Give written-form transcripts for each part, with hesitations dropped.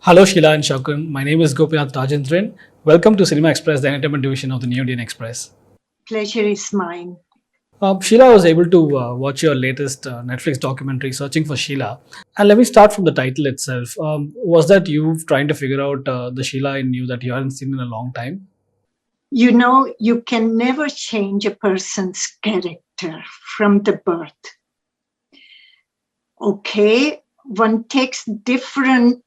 Hello, Sheila and Shakun. My name is Gopinath Rajendran. Welcome to Cinema Express, the entertainment division of the New Indian Express. Pleasure is mine. Sheila, I was able to watch your latest Netflix documentary, Searching for Sheila. And let me start from the title itself. Was that you trying to figure out the Sheila in you that you haven't seen in a long time? You know, you can never change a person's character from the birth. Okay, one takes different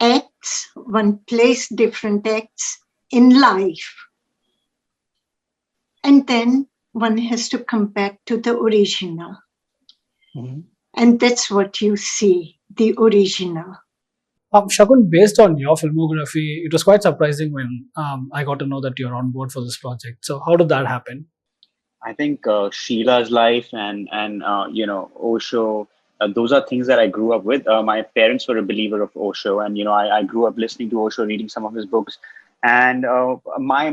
acts, one plays different acts in life. And then one has to come back to the original. Mm-hmm. And that's what you see, the original. Shakun, based on your filmography, it was quite surprising when I got to know that you're on board for this project. So, how did that happen? I think Sheila's life and Osho. Those are things that I grew up with. My parents were a believer of Osho, and I grew up listening to Osho, reading some of his books, and my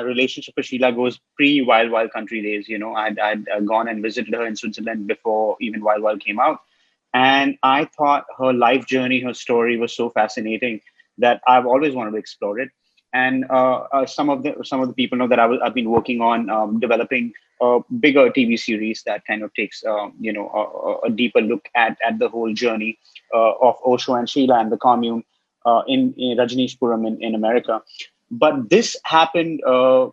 relationship with Sheila goes pre Wild Wild Country days. I'd gone and visited her in Switzerland before even Wild Wild came out, and I thought her life journey, her story was so fascinating that I've always wanted to explore it. And some of the people know that I've been working on developing a bigger TV series that kind of takes a deeper look at the whole journey of Osho and Sheila and the commune in Rajneeshpuram in America. But this happened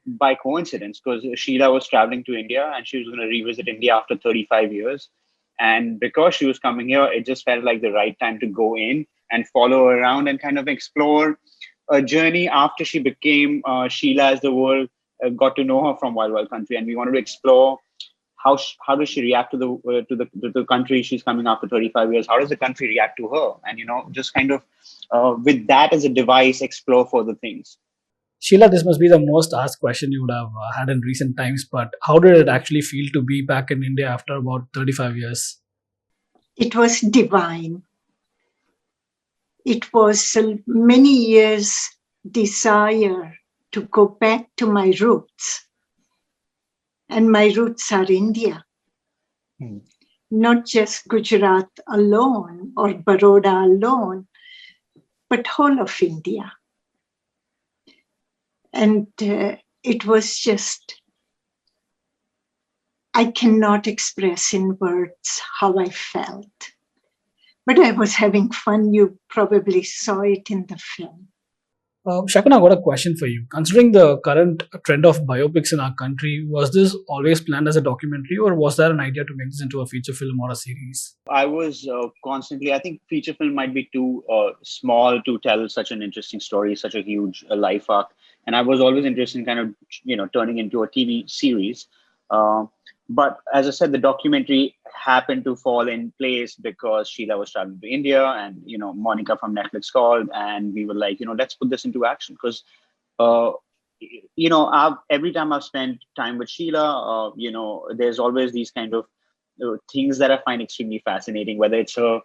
by coincidence because Sheila was traveling to India and she was going to revisit India after 35 years. And because she was coming here, it just felt like the right time to go in and follow her around and kind of explore a journey after she became Sheila, as the world got to know her from Wild Wild Country, and we wanted to explore how does she react to the country she's coming after 35 years. How does the country react to her? And just kind of with that as a device, explore further things. Sheila, this must be the most asked question you would have had in recent times, but how did it actually feel to be back in India after about 35 years? It was divine. It was many years' desire to go back to my roots. And my roots are India. Not just Gujarat alone or Baroda alone, but whole of India. And it was just, I cannot express in words how I felt. But I was having fun. You probably saw it in the film. Shakun, I got a question for you. Considering the current trend of biopics in our country, was this always planned as a documentary, or was there an idea to make this into a feature film or a series? I was constantly, I think feature film might be too small to tell such an interesting story, such a huge life arc. And I was always interested in kind of, turning into a TV series. But as I said, the documentary happened to fall in place because Sheila was traveling to India and, Monica from Netflix called and we were like, let's put this into action because, every time I've spent time with Sheila, there's always these kind of things that I find extremely fascinating, whether it's a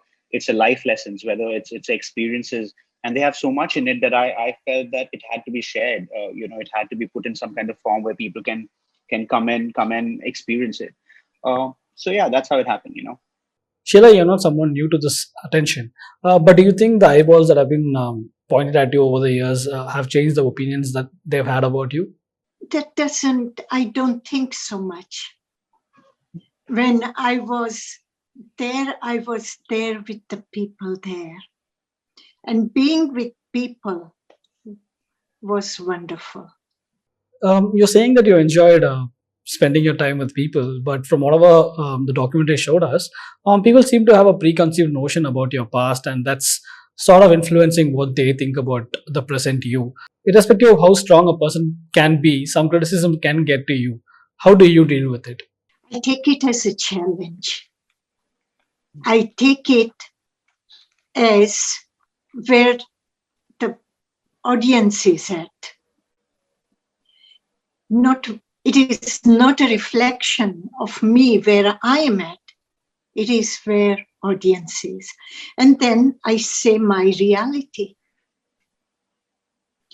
life lessons, whether it's experiences, and they have so much in it that I felt that it had to be shared. It had to be put in some kind of form where people can come and experience it. So yeah, that's how it happened. Sheila, you're not someone new to this attention, but do you think the eyeballs that have been pointed at you over the years have changed the opinions that they've had about you? I don't think so much. When I was there with the people there. And being with people was wonderful. You're saying that you enjoyed spending your time with people, but from whatever the documentary showed us, people seem to have a preconceived notion about your past, and that's sort of influencing what they think about the present you. Irrespective of how strong a person can be, some criticism can get to you. How do you deal with it? I take it as a challenge. I take it as where the audience is at. It is not a reflection of me where I am at. It is where audience is. And then I say my reality.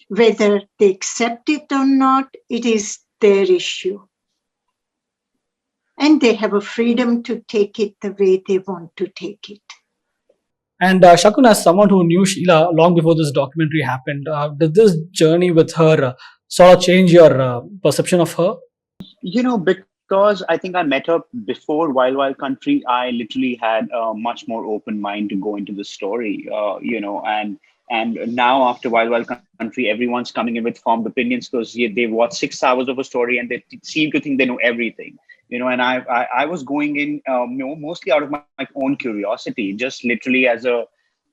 Whether they accept it or not, it is their issue. And they have a freedom to take it the way they want to take it. And Shakun, as someone who knew Sheila long before this documentary happened, did this journey with her sort of change your perception of her? Because I think I met her before Wild Wild Country, I literally had a much more open mind to go into the story, and now after Wild Wild Country, everyone's coming in with formed opinions because they watch 6 hours of a story and they seem to think they know everything. And I was going in mostly out of my own curiosity, just literally as a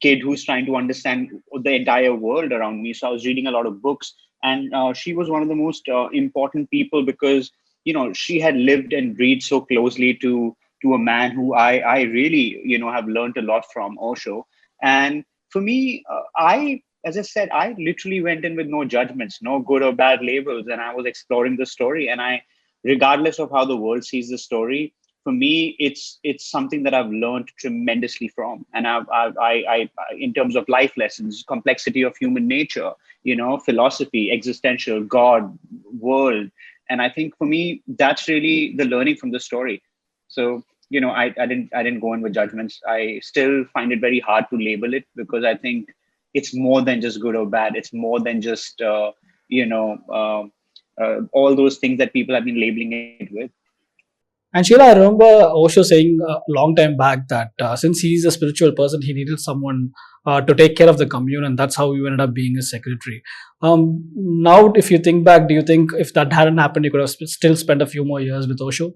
kid who's trying to understand the entire world around me. So I was reading a lot of books, and she was one of the most important people because she had lived and breathed so closely to a man who I really have learned a lot from, Osho. And for me, I as I said, I literally went in with no judgments, no good or bad labels, and I was exploring the story. And regardless of how the world sees the story, for me, it's something that I've learned tremendously from. And in terms of life lessons, complexity of human nature, philosophy, existential, God, world. And I think for me, that's really the learning from the story. So I didn't go in with judgments. I still find it very hard to label it because I think it's more than just good or bad. It's more than just you know all those things that people have been labeling it with. And Sheila, I remember Osho saying a long time back that since he's a spiritual person, he needed someone to take care of the commune, and that's how you ended up being his secretary. Now, if you think back, do you think if that hadn't happened, you could have still spent a few more years with Osho?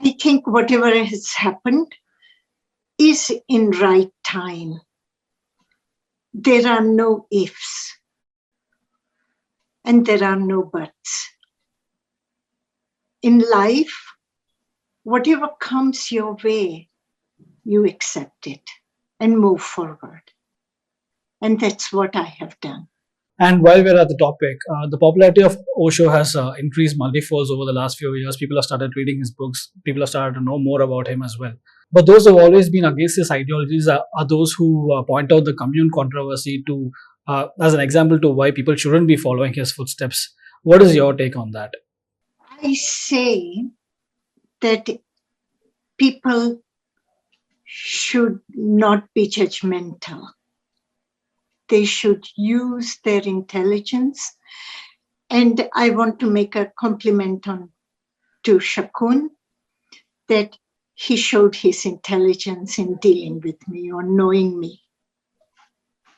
I think whatever has happened is in right time. There are no ifs and there are no buts. In life, whatever comes your way, you accept it and move forward. And that's what I have done. And while we're at the topic, the popularity of Osho has increased multifolds over the last few years. People have started reading his books. People have started to know more about him as well. But those who have always been against his ideologies are those who point out the commune controversy to as an example to why people shouldn't be following his footsteps. What is your take on that? I say that people should not be judgmental. They should use their intelligence. And I want to make a compliment to Shakun that he showed his intelligence in dealing with me or knowing me.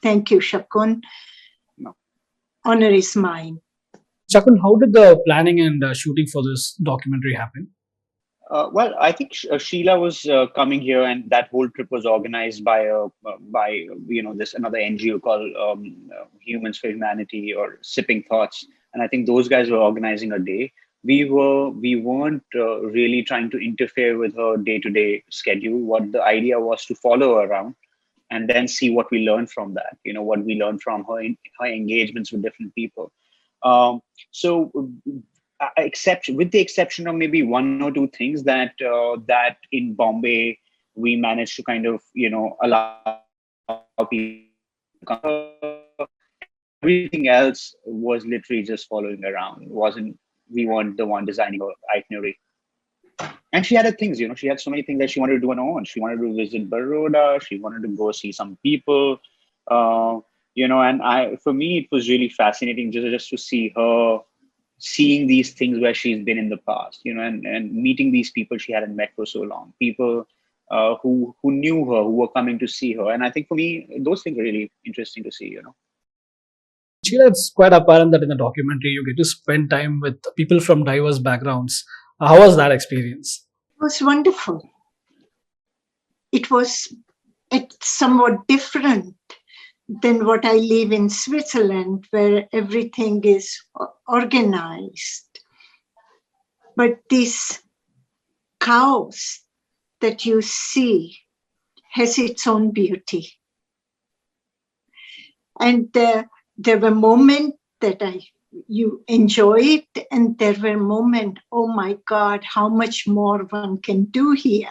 Thank you, Shakun. No. Honor is mine. Shakun, how did the planning and shooting for this documentary happen? Well, I think Sheila was coming here, and that whole trip was organized by this another NGO called Humans for Humanity or Sipping Thoughts, and I think those guys were organizing a day. We weren't really trying to interfere with her day-to-day schedule. What the idea was to follow her around and then see what we learned from that. What we learned from her engagements with different people. So exception with the exception of maybe one or two things that in Bombay we managed to kind of allow people to come. Everything else was literally just following around. Wasn't We weren't the one designing her itinerary. And she had her things, she had so many things that she wanted to do on her own. She wanted to visit Baroda. She wanted to go see some people. And for me, it was really fascinating just to see her seeing these things where she's been in the past, and meeting these people she hadn't met for so long, people who knew her, who were coming to see her. And I think for me, those things are really interesting to see. Sheila, it's quite apparent that in the documentary you get to spend time with people from diverse backgrounds. How was that experience? It was wonderful. It's somewhat different than what I live in Switzerland, where everything is organized. But this chaos that you see has its own beauty. And there were moments that you enjoy it, and there were moments, oh my God, how much more one can do here.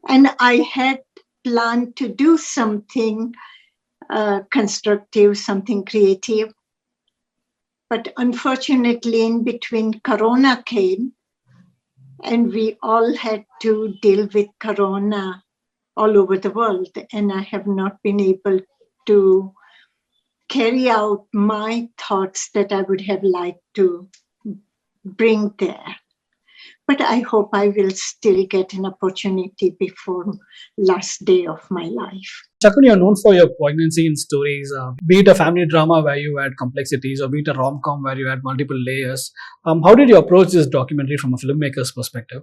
And I had planned to do something constructive, something creative. But unfortunately, in between, Corona came, and we all had to deal with Corona all over the world, and I have not been able to carry out my thoughts that I would have liked to bring there. But I hope I will still get an opportunity before last day of my life. Shakun, you're known for your poignancy in stories, be it a family drama where you had complexities, or be it a rom-com where you had multiple layers. How did you approach this documentary from a filmmaker's perspective?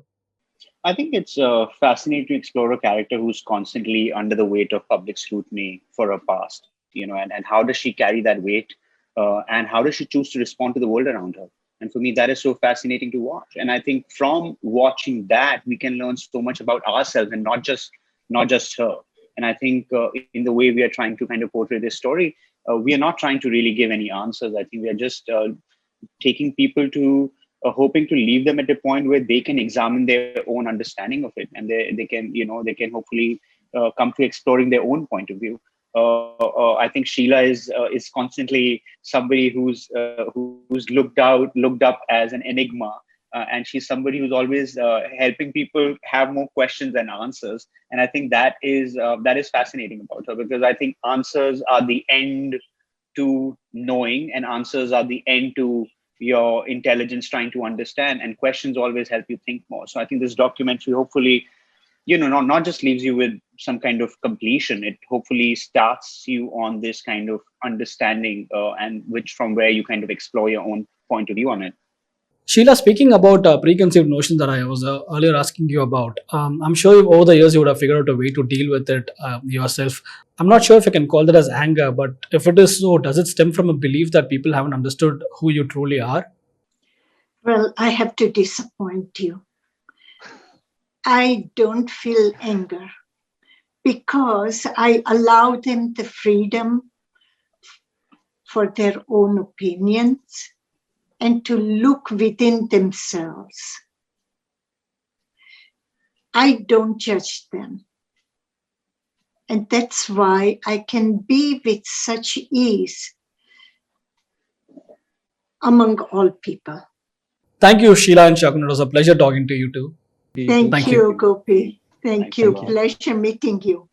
I think it's fascinating to explore a character who's constantly under the weight of public scrutiny for her past, and how does she carry that weight, and how does she choose to respond to the world around her? And for me, that is so fascinating to watch. And I think from watching that, we can learn so much about ourselves and not just her. And I think in the way we are trying to kind of portray this story, we are not trying to really give any answers. I think we are just taking people to hoping to leave them at a point where they can examine their own understanding of it, and they can hopefully come to exploring their own point of view. I think Sheila is constantly somebody who's looked up as an enigma, and she's somebody who's always helping people have more questions than answers. And I think that is fascinating about her, because I think answers are the end to knowing, and answers are the end to your intelligence trying to understand, and questions always help you think more. So I think this documentary hopefully not just leaves you with some kind of completion. It hopefully starts you on this kind of understanding, and which from where you kind of explore your own point of view on it. Sheila, speaking about preconceived notions that I was earlier asking you about, I'm sure over the years you would have figured out a way to deal with it yourself. I'm not sure if I can call that as anger, but if it is so, does it stem from a belief that people haven't understood who you truly are? Well, I have to disappoint you. I don't feel anger because I allow them the freedom for their own opinions and to look within themselves. I don't judge them. And that's why I can be with such ease among all people. Thank you, Sheila and Shakun. It was a pleasure talking to you too. Thank you, Gopi. Thank Thanks a you. lot. Pleasure meeting you.